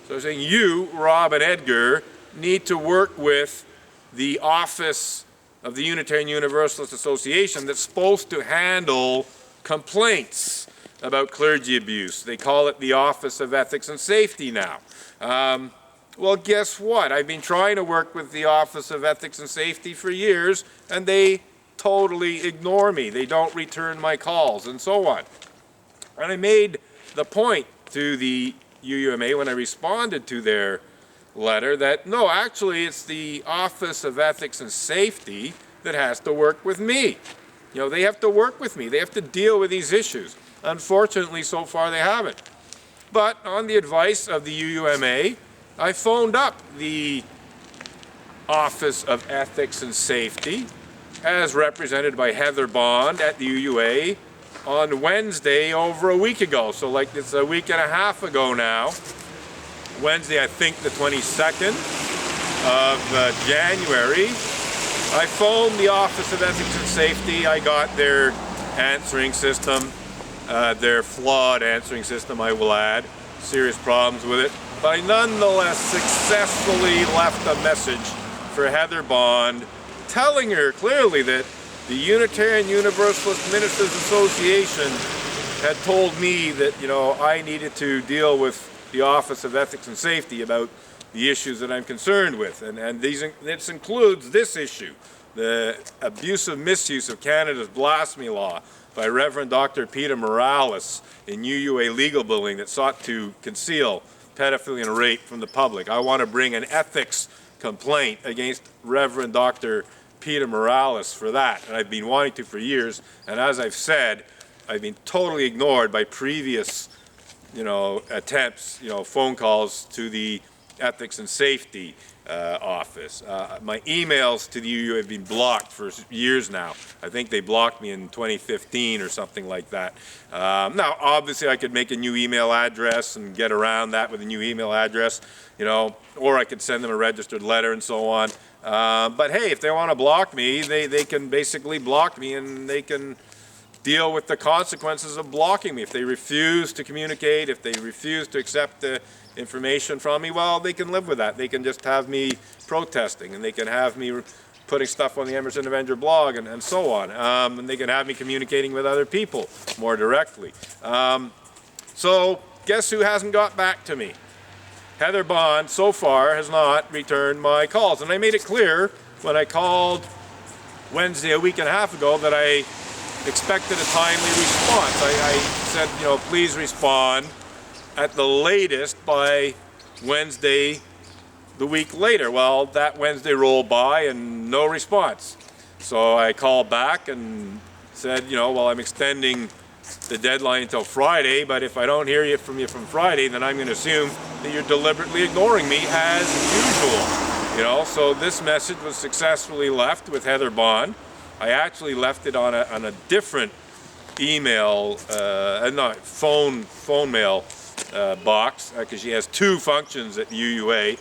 So they're saying you, Rob and Edgar, need to work with the office of the Unitarian Universalist Association that's supposed to handle complaints about clergy abuse. They call it the Office of Ethics and Safety now. Well, guess what? I've been trying to work with the Office of Ethics and Safety for years, and they totally ignore me. They don't return my calls, and so on. And I made the point to the UUMA when I responded to their letter that, no, actually, it's the Office of Ethics and Safety that has to work with me. You know, they have to work with me. They have to deal with these issues. Unfortunately, so far, they haven't. But on the advice of the UUMA, I phoned up the Office of Ethics and Safety, as represented by Heather Bond at the UUA, on Wednesday over a week ago. So like it's a week and a half ago now. Wednesday, I think the 22nd of January. I phoned the Office of Ethics and Safety. I got their answering system, their flawed answering system, I will add. Serious problems with it. But I nonetheless successfully left a message for Heather Bond, telling her clearly that the Unitarian Universalist Ministers Association had told me that, you know, I needed to deal with the Office of Ethics and Safety about the issues that I'm concerned with. And this includes this issue, the abusive misuse of Canada's blasphemy law by Reverend Dr. Peter Morales in UUA legal building that sought to conceal pedophilia and rape from the public. I want to bring an ethics complaint against Reverend Dr. Peter Morales for that, and I've been wanting to for years, and as I've said, I've been totally ignored by previous, attempts, phone calls to the Ethics and Safety office. My emails to the UU have been blocked for years now. I think they blocked me in 2015 or something like that. Now, obviously, I could make a new email address and get around that with a new email address, or I could send them a registered letter and so on. But hey, if they want to block me, they can basically block me, and they can deal with the consequences of blocking me. If they refuse to communicate, if they refuse to accept the information from me, well, they can live with that. They can just have me protesting, and they can have me putting stuff on the Emerson Avenger blog and so on. And they can have me communicating with other people more directly. So guess who hasn't got back to me? Heather Bond, so far, has not returned my calls. And I made it clear when I called Wednesday a week and a half ago that I expected a timely response. I said, please respond at the latest by Wednesday the week later. Well, that Wednesday rolled by and no response. So I called back and said, well, I'm extending the deadline until Friday, but if I don't hear from you from Friday, then I'm going to assume that you're deliberately ignoring me as usual. So this message was successfully left with Heather Bond. I actually left it on a different email, phone mail box, because she has two functions at the UUA.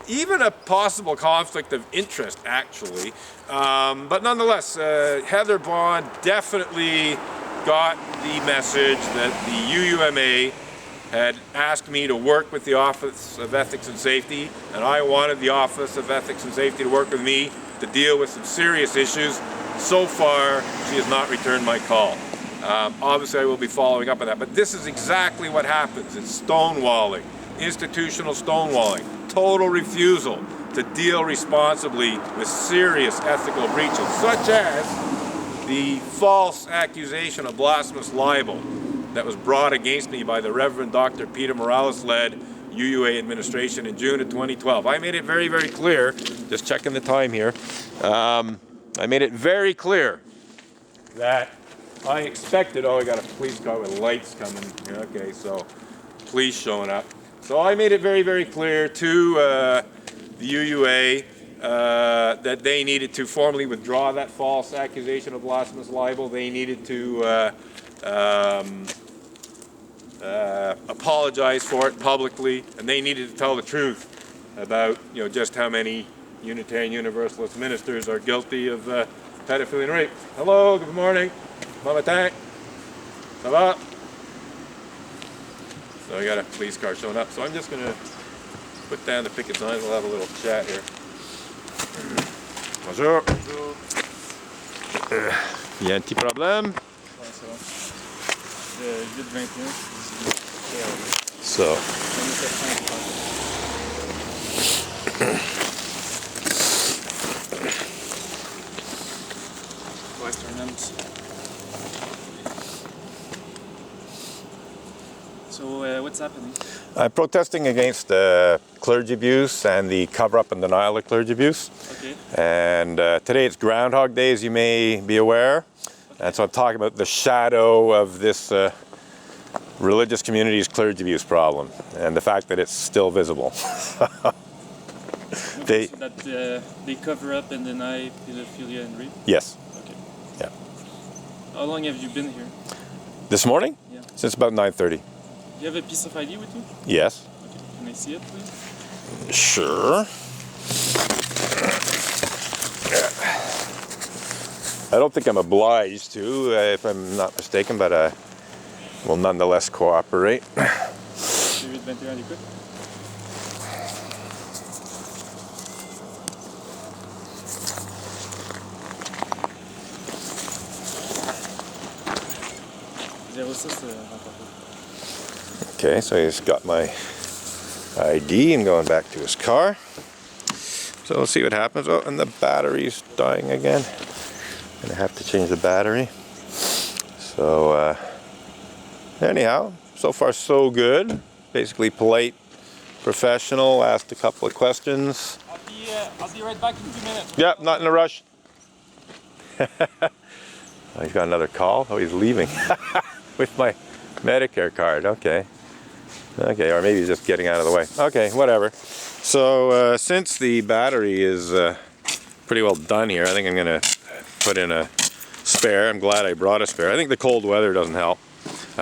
Even a possible conflict of interest, actually. But nonetheless, Heather Bond definitely got the message that the UUMA had asked me to work with the Office of Ethics and Safety, and I wanted the Office of Ethics and Safety to work with me to deal with some serious issues. So far, she has not returned my call. Obviously, I will be following up on that, but this is exactly what happens. It's stonewalling, institutional stonewalling, total refusal to deal responsibly with serious ethical breaches, such as the false accusation of blasphemous libel that was brought against me by the Reverend Dr. Peter Morales-led UUA administration in June of 2012. I made it very, very clear, just checking the time here, I made it very clear that I expected, I got a police car with lights coming. Okay, so police showing up. So I made it very, very clear to the UUA that they needed to formally withdraw that false accusation of blasphemous libel. They needed to apologize for it publicly, and they needed to tell the truth about just how many Unitarian Universalist ministers are guilty of pedophilia and rape. Hello, good morning. Bon matin. Ça va? So I got a police car showing up. So I'm just going to put down the picket signs. We'll have a little chat here. Bonjour. Il y a un petit problème? So. So what's happening? I'm protesting against clergy abuse and the cover-up and denial of clergy abuse. Okay. And today it's Groundhog Day, as you may be aware. Okay. And so I'm talking about the shadow of this religious community's clergy abuse problem and the fact that it's still visible. Okay, so that they cover up and deny pedophilia and rape? Yes. Okay. Yeah. How long have you been here? This morning? Yeah. Since about 9:30. Do you have a piece of ID with you? Yes. Okay. Can I see it, please? Sure. I don't think I'm obliged to, if I'm not mistaken, but I will nonetheless cooperate. David Ventura, you could? Okay, so he's got my ID and going back to his car. So we'll see what happens. Oh, and the battery's dying again. I'm gonna have to change the battery. So anyhow, so far so good. Basically polite, professional, asked a couple of questions. I'll be right back in 2 minutes. Yep, not in a rush. Oh, he's got another call. Oh, he's leaving with my Medicare card. Okay. Okay, or maybe he's just getting out of the way. Okay, whatever. So since the battery is pretty well done here, I think I'm going to put in a spare. I'm glad I brought a spare. I think the cold weather doesn't help.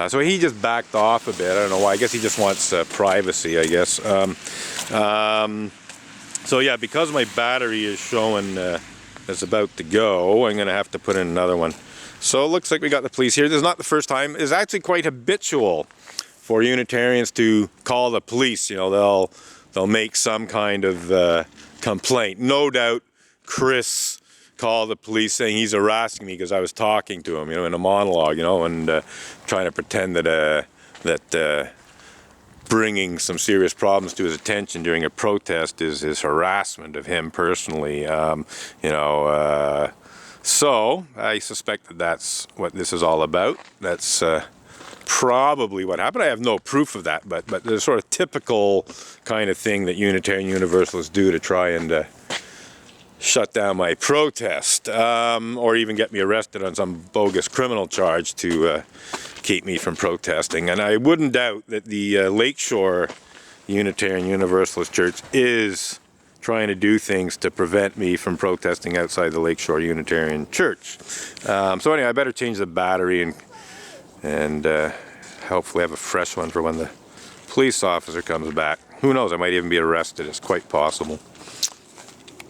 So he just backed off a bit. I don't know why. I guess he just wants privacy, I guess. So yeah, because my battery is showing it's about to go, I'm going to have to put in another one. So it looks like we got the police here. This is not the first time. It's actually quite habitual for Unitarians to call the police. You know, they'll make some kind of complaint. No doubt Chris called the police saying he's harassing me because I was talking to him, you know, in a monologue, you know, and trying to pretend that bringing some serious problems to his attention during a protest is harassment of him personally, you know. So I suspect that that's what this is all about. That's probably what happened. I have no proof of that, but the sort of typical kind of thing that Unitarian Universalists do to try and shut down my protest, or even get me arrested on some bogus criminal charge to keep me from protesting. And I wouldn't doubt that the Lakeshore Unitarian Universalist Church is trying to do things to prevent me from protesting outside the Lakeshore Unitarian Church. So anyway, I better change the battery and hopefully have a fresh one for when the police officer comes back. Who knows, I might even be arrested. It's quite possible.